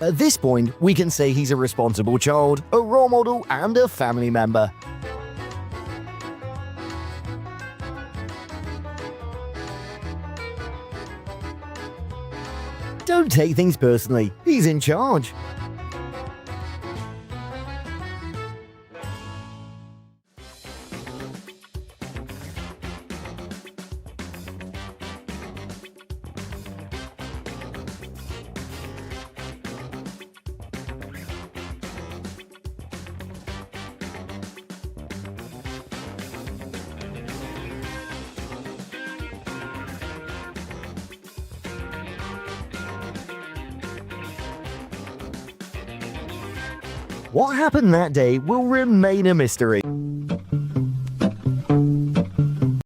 At this point, we can say he's a responsible child, a role model, and a family member. Don't take things personally, he's in charge. What happened that day will remain a mystery.